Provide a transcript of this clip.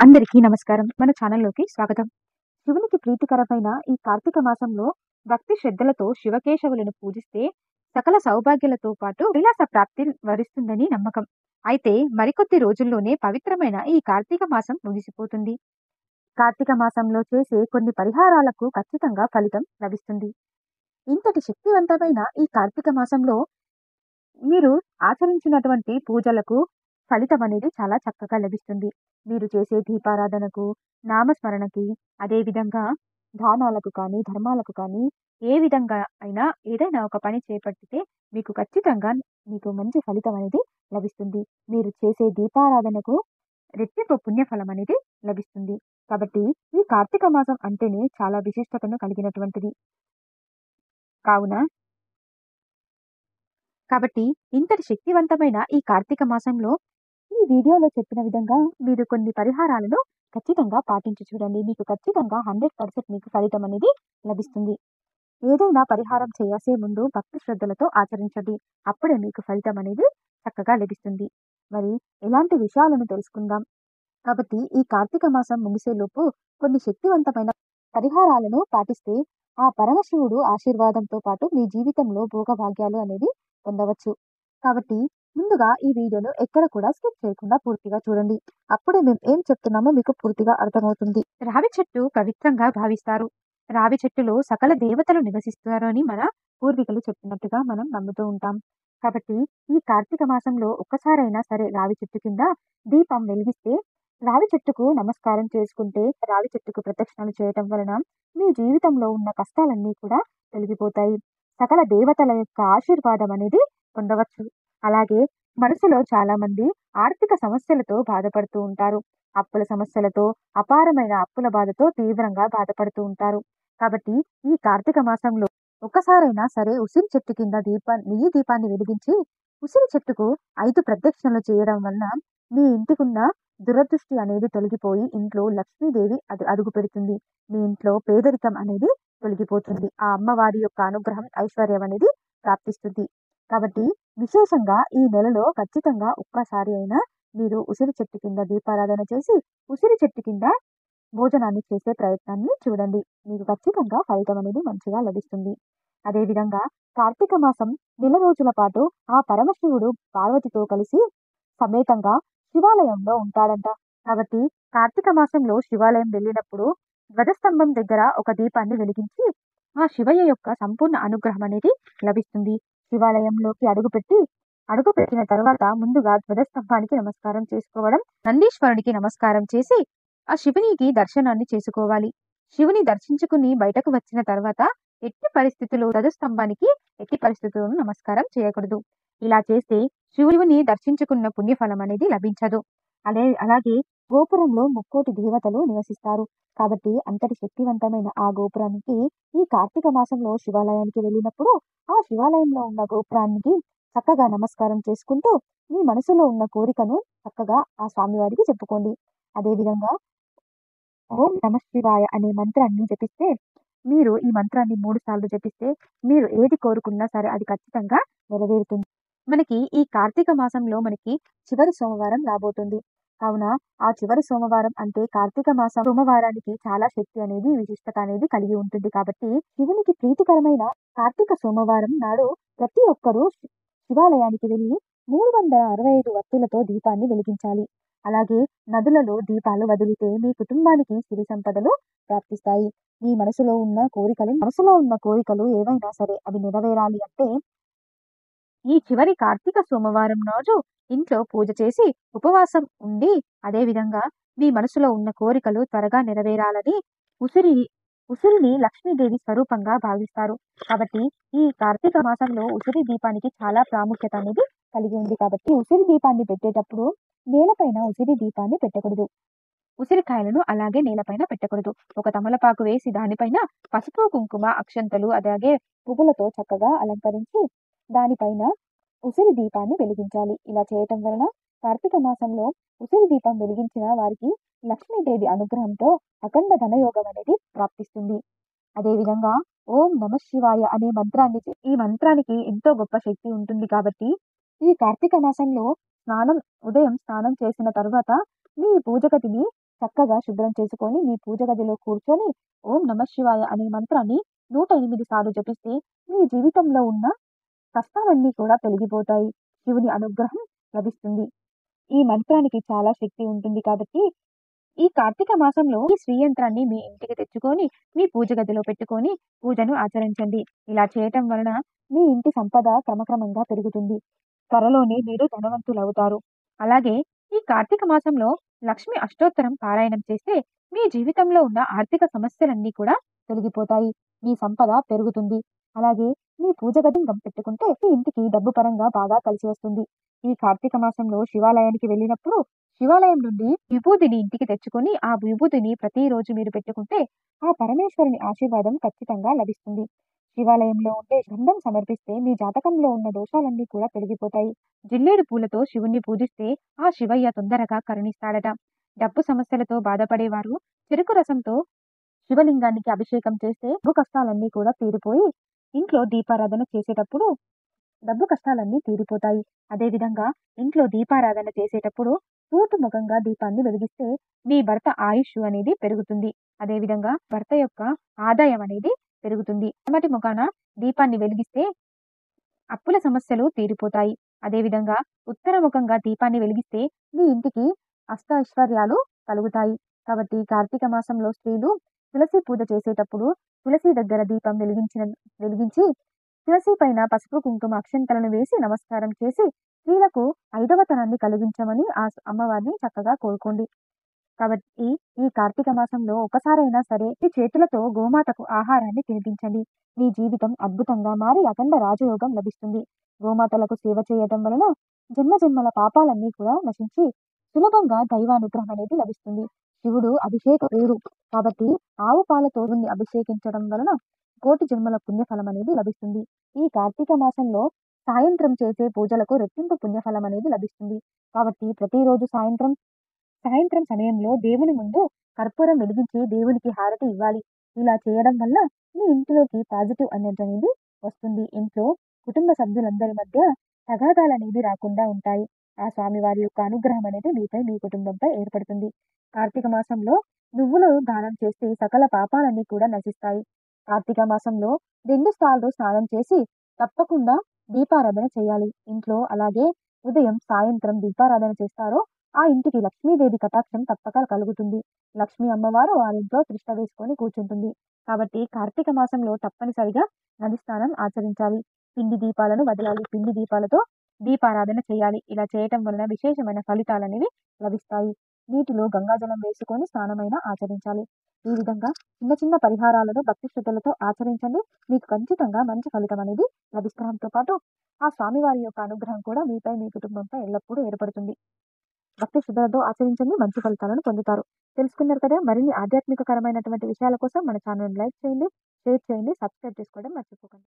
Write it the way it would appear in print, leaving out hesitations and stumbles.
అందరికీ నమస్కారం. మన ఛానల్‌లోకి స్వాగతం. శివునికి ప్రీతికరమైన ఈ కార్తీక మాసంలో భక్తి శ్రద్ధలతో శివకేశవులను పూజిస్తే సకల సౌభాగ్యాలతో పాటు కైలాస ప్రాప్తి వరిస్తుందని నమ్మకం. అయితే మరికొద్ది రోజుల్లోనే పవిత్రమైన ఈ కార్తీక మాసం ముగిసిపోతుంది. కార్తీక మాసంలో చేసే కొన్ని పరిహారాలకు ఖచ్చితంగా ఫలితం లభిస్తుంది. ఇంతటి శక్తివంతమైన ఈ కార్తీక మాసంలో మీరు ఆచరించినటువంటి పూజలకు ఫలితం అనేది చాలా చక్కగా లభిస్తుంది. మీరు చేసే దీపారాధనకు, నామస్మరణకి, అదేవిధంగా దానాలకు కానీ, ధర్మాలకు కానీ ఏ విధంగా అయినా ఏదైనా ఒక పని చేపట్టితే మీకు ఖచ్చితంగా మీకు మంచి ఫలితం అనేది లభిస్తుంది. మీరు చేసే దీపారాధనకు రెట్టింపు పుణ్యఫలం అనేది లభిస్తుంది. కాబట్టి ఈ కార్తీక మాసం అంటేనే చాలా విశిష్టతను కలిగినటువంటిది. కావున కాబట్టి ఇంతటి శక్తివంతమైన ఈ కార్తీక మాసంలో ఈ వీడియోలో చెప్పిన విధంగా మీరు కొన్ని పరిహారాలను ఖచ్చితంగా పాటించి చూడండి. మీకు ఖచ్చితంగా 100% మీకు ఫలితం అనేది లభిస్తుంది. ఏదైనా పరిహారం చేసే ముందు భక్తి శ్రద్ధలతో ఆచరించండి. అప్పుడే మీకు ఫలితం అనేది చక్కగా లభిస్తుంది. మరి ఎలాంటి విషయాలను తెలుసుకుందాం. కాబట్టి ఈ కార్తీక మాసం ముగిసేలోపు కొన్ని శక్తివంతమైన పరిహారాలను పాటిస్తే ఆ పరమశివుడు ఆశీర్వాదంతో పాటు మీ జీవితంలో భోగభాగ్యాలు అనేది పొందవచ్చు. కాబట్టి ముందుగా ఈ వీడియోను ఎక్కడ కూడా స్కిప్ చేయకుండా పూర్తిగా చూడండి. అప్పుడే మేము ఏం చెప్తున్నామో మీకు పూర్తిగా అర్థమవుతుంది. రావి చెట్టు పవిత్రంగా భావిస్తారు. రావి చెట్టులో సకల దేవతలు నివసిస్తారు అని మన పూర్వీకులు చెప్పినట్టుగా మనం నమ్ముతూ ఉంటాం. కాబట్టి ఈ కార్తీక మాసంలో ఒక్కసారైనా సరే రావి చెట్టు కింద దీపం వెలిగిస్తే రావి చెట్టుకు నమస్కారం చేసుకుంటే రావి చెట్టుకు ప్రదక్షిణలు చేయటం వలన మీ జీవితంలో ఉన్న కష్టాలన్నీ కూడా తొలగిపోతాయి. సకల దేవతల యొక్క ఆశీర్వాదం అనేది పొందవచ్చు. అలాగే మనసులో చాలా మంది ఆర్థిక సమస్యలతో బాధపడుతూ ఉంటారు. అప్పుల సమస్యలతో, అపారమైన అప్పుల బాధతో తీవ్రంగా బాధపడుతూ ఉంటారు. కాబట్టి ఈ కార్తీక మాసంలో ఒక్కసారైనా సరే ఉసిరి చెట్టు కింద నెయ్యి దీపాన్ని వెలిగించి ఉసిరి చెట్టుకు 5 ప్రదక్షిణలు చేయడం వలన మీ ఇంటికున్న దురదృష్టి అనేది తొలగిపోయి ఇంట్లో లక్ష్మీదేవి అడుగు పెడుతుంది. మీ ఇంట్లో పేదరికం అనేది తొలగిపోతుంది. ఆ అమ్మవారి యొక్క అనుగ్రహం, ఐశ్వర్యం అనేది ప్రాప్తిస్తుంది. కాబట్టి విశేషంగా ఈ నెలలో ఖచ్చితంగా ఒక్కసారి అయినా మీరు ఉసిరి చెట్టు కింద దీపారాధన చేసి ఉసిరి చెట్టు కింద భోజనాన్ని చేసే ప్రయత్నాన్ని చూడండి. మీకు ఖచ్చితంగా ఫలితం అనేది మంచిగా లభిస్తుంది. అదేవిధంగా కార్తీక మాసం నెల రోజుల పాటు ఆ పరమశివుడు పార్వతితో కలిసి సమేతంగా శివాలయంలో ఉంటాడంట. కాబట్టి కార్తీక మాసంలో శివాలయం వెళ్ళినప్పుడు ధ్వజస్తంభం దగ్గర ఒక దీపాన్ని వెలిగించి ఆ శివయ్య యొక్క సంపూర్ణ అనుగ్రహం అనేది లభిస్తుంది. శివాలయంలోకి అడుగుపెట్టిన తర్వాత ముందుగా ధ్వజస్తంభానికి నమస్కారం చేసుకోవడం, నందీశ్వరునికి నమస్కారం చేసి ఆ శివునికి దర్శనాన్ని చేసుకోవాలి. శివుని దర్శించుకుని బయటకు వచ్చిన తర్వాత ఎట్టి పరిస్థితుల్లోనూ నమస్కారం చేయకూడదు. ఇలా చేస్తే శివుని దర్శించుకున్న పుణ్యఫలం అనేది లభించదు. అలాగే గోపురంలో ముక్కోటి దేవతలు నివసిస్తారు. కాబట్టి అంతటి శక్తివంతమైన ఆ గోపురానికి ఈ కార్తీక మాసంలో శివాలయానికి వెళ్ళినప్పుడు ఆ శివాలయంలో ఉన్న గోపురానికి చక్కగా నమస్కారం చేసుకుంటూ మీ మనసులో ఉన్న కోరికను చక్కగా ఆ స్వామివారికి చెప్పుకోండి. అదేవిధంగా ఓం నమః శివాయ అనే మంత్రాన్ని జపిస్తే మీరు ఈ మంత్రాన్ని 3 సార్లు జపిస్తే మీరు ఏది కోరుకున్నా సరే అది ఖచ్చితంగా నెరవేరుతుంది. మనకి ఈ కార్తీక మాసంలో మనకి చివరి సోమవారం రాబోతుంది. కావున ఆ చివరి సోమవారం అంటే కార్తీక మాసం సోమవారానికి చాలా శక్తి అనేది, విశిష్టత అనేది కలిగి ఉంటుంది. కాబట్టి శివునికి ప్రీతికరమైన కార్తీక సోమవారం నాడు ప్రతి ఒక్కరూ శివాలయానికి వెళ్ళి 365 వత్తులతో దీపాన్ని వెలిగించాలి. అలాగే నదులలో దీపాలు వదిలితే మీ కుటుంబానికి సిరి సంపదలు ప్రాప్తిస్తాయి. మీ మనసులో ఉన్న కోరికలు ఏవైనా సరే అవి నెరవేరాలి అంటే ఈ చివరి కార్తీక సోమవారం రోజు ఇంట్లో పూజ చేసి ఉపవాసం ఉండి అదేవిధంగా మీ మనసులో ఉన్న కోరికలు త్వరగా నెరవేరాలని ఉసిరిని లక్ష్మీదేవి స్వరూపంగా భావిస్తారు. కాబట్టి ఈ కార్తీక మాసంలో ఉసిరి దీపానికి చాలా ప్రాముఖ్యత అనేది కలిగి ఉంది. కాబట్టి ఉసిరి దీపాన్ని పెట్టేటప్పుడు నేలపైన ఉసిరి దీపాన్ని పెట్టకూడదు. ఉసిరికాయలను అలాగే నేలపైన పెట్టకూడదు. ఒక తమలపాకు వేసి దానిపైన పసుపు, కుంకుమ, అక్షంతలు అలాగే పువ్వులతో చక్కగా అలంకరించి దానిపైన ఉసిరి దీపాన్ని వెలిగించాలి. ఇలా చేయటం వలన కార్తీక మాసంలో ఉసిరి దీపం వెలిగించిన వారికి లక్ష్మీదేవి అనుగ్రహంతో అఖండ ధనయోగం అనేది ప్రాప్తిస్తుంది. అదేవిధంగా ఓం నమః శివాయ అనే ఈ మంత్రానికి ఎంతో గొప్ప శక్తి ఉంటుంది. కాబట్టి ఈ కార్తీక మాసంలో ఉదయం స్నానం చేసిన తర్వాత మీ పూజ గదిని చక్కగా శుభ్రం చేసుకొని మీ పూజ గదిలో కూర్చొని ఓం నమఃశివాయ అనే మంత్రాన్ని 108 సార్లు జపిస్తే మీ జీవితంలో ఉన్న కష్టాలన్నీ కూడా తొలగిపోతాయి. శివుని అనుగ్రహం లభిస్తుంది. ఈ మంత్రానికి చాలా శక్తి ఉంటుంది కాబట్టి ఈ కార్తీక మాసంలో ఈ శ్రీ యంత్రాన్ని మీ ఇంటికి తెచ్చుకొని మీ పూజ గదిలో పెట్టుకొని పూజను ఆచరించండి. ఇలా చేయటం వలన మీ ఇంటి సంపద క్రమక్రమంగా పెరుగుతుంది. త్వరలోనే మీరు ధనవంతులవుతారు. అలాగే ఈ కార్తీక మాసంలో లక్ష్మి అష్టోత్తరం పారాయణం చేస్తే మీ జీవితంలో ఉన్న ఆర్థిక సమస్యలన్నీ కూడా తొలగిపోతాయి. మీ సంపద పెరుగుతుంది. అలాగే మీ పూజ గది పెట్టుకుంటే మీ ఇంటికి డబ్బు పరంగా బాగా కలిసి వస్తుంది. ఈ కార్తీక మాసంలో శివాలయానికి వెళ్ళినప్పుడు శివాలయం నుండి విభూతిని ఇంటికి తెచ్చుకొని ఆ విభూతిని ప్రతిరోజు మీరు పెట్టుకుంటే ఆ పరమేశ్వరుని ఆశీర్వాదం ఖచ్చితంగా లభిస్తుంది. శివాలయంలో ఉండే గంధం సమర్పిస్తే మీ జాతకంలో ఉన్న దోషాలన్నీ కూడా తొలగిపోతాయి. జిల్లేడు పూలతో శివుణ్ణి పూజిస్తే ఆ శివయ్య తొందరగా కరుణిస్తాడట. డబ్బు సమస్యలతో బాధపడేవారు చెరుకు రసంతో శివలింగానికి అభిషేకం చేస్తే డబ్బు కష్టాలన్నీ కూడా తీరిపోయి ఇంట్లో దీపారాధన చేసేటప్పుడు డబ్బు కష్టాలన్నీ తీరిపోతాయి. అదేవిధంగా ఇంట్లో దీపారాధన చేసేటప్పుడు తూర్పు ముఖంగా దీపాన్ని వెలిగిస్తే మీ భర్త ఆయుష్ అనేది పెరుగుతుంది. అదేవిధంగా భర్త యొక్క ఆదాయం అనేది పెరుగుతుంది. పడమటి ముఖాన దీపాన్ని వెలిగిస్తే అప్పుల సమస్యలు తీరిపోతాయి. అదేవిధంగా ఉత్తర ముఖంగా దీపాన్ని వెలిగిస్తే మీ ఇంటికి అష్టైశ్వర్యాలు కలుగుతాయి. కాబట్టి కార్తీక మాసంలో స్త్రీలు తులసి పూజ చేసేటప్పుడు తులసి దగ్గర దీపం వెలిగించి తులసి పైన పసుపు కుంకుమ అక్షంతలను వేసి నమస్కారం చేసి స్త్రీలకు 5వ తనాన్ని కలిగించమని ఆ అమ్మవారిని చక్కగా కోరుకోండి. కాబట్టి ఈ కార్తీక మాసంలో ఒకసారైనా సరే మీ చేతులతో గోమాతకు ఆహారాన్ని తినిపించండి. మీ జీవితం అద్భుతంగా మారి అఖండ రాజయోగం లభిస్తుంది. గోమాతలకు సేవ చేయటం వలన జన్మజన్మల పాపాలన్నీ కూడా నశించి సులభంగా దైవానుగ్రహం అనేది లభిస్తుంది. శివుడు అభిషేక ప్రియుడు కాబట్టి ఆవు పాలతో శివుణ్ణి అభిషేకించడం వలన కోటి జన్మల పుణ్యఫలం అనేది లభిస్తుంది. ఈ కార్తీక మాసంలో సాయంత్రం చేసే పూజలకు రెట్టింపు పుణ్యఫలం అనేది లభిస్తుంది. కాబట్టి ప్రతిరోజు సాయంత్రం సమయంలో దేవుని ముందు కర్పూరం వెలిగించి దేవునికి హారతి ఇవ్వాలి. ఇలా చేయడం వల్ల మీ ఇంటిలోకి పాజిటివ్ ఎనర్జీ అనేది వస్తుంది. ఇంట్లో కుటుంబ సభ్యులందరి మధ్య తగాదాలు అనేది రాకుండా ఉంటాయి. ఆ స్వామివారి యొక్క అనుగ్రహం అనేది మీపై మీ కుటుంబంపై ఏర్పడుతుంది. కార్తీక మాసంలో నువ్వులు దానం చేస్తే సకల పాపాలన్నీ కూడా నశిస్తాయి. కార్తీక మాసంలో 2 సార్లు స్నానం చేసి తప్పకుండా దీపారాధన చేయాలి ఇంట్లో. అలాగే ఉదయం సాయంత్రం దీపారాధన చేస్తారో ఆ ఇంటికి లక్ష్మీదేవి కటాక్షం తప్పక కలుగుతుంది. లక్ష్మీ అమ్మవారు ఆ ఇంట్లో తిష్ట వేసుకొని కూర్చుంటుంది. కాబట్టి కార్తీక మాసంలో తప్పనిసరిగా నది స్నానం ఆచరించాలి. పిండి దీపాలను వదలాలి. పిండి దీపాలతో దీపారాధన చేయాలి. ఇలా చేయటం వలన విశేషమైన ఫలితాలు అనేవి లభిస్తాయి. నీటిలో గంగాజలం వేసుకొని స్నానమైన ఆచరించాలి. ఈ విధంగా చిన్న చిన్న పరిహారాలను భక్తి శ్రద్ధలతో ఆచరించండి. మీకు ఖచ్చితంగా మంచి ఫలితం అనేది లభించడంతో పాటు ఆ స్వామివారి యొక్క అనుగ్రహం కూడా మీపై మీ కుటుంబంపై ఎల్లప్పుడూ ఏర్పడుతుంది. భక్తి శ్రద్ధలతో ఆచరించండి, మంచి ఫలితాలను పొందుతారు. తెలుసుకున్నారు కదా. మరిన్ని ఆధ్యాత్మికకరమైనటువంటి విషయాల కోసం మన ఛానల్ లైక్ చేయండి, షేర్ చేయండి, సబ్స్క్రైబ్ చేసుకోవడం మర్చిపోకండి.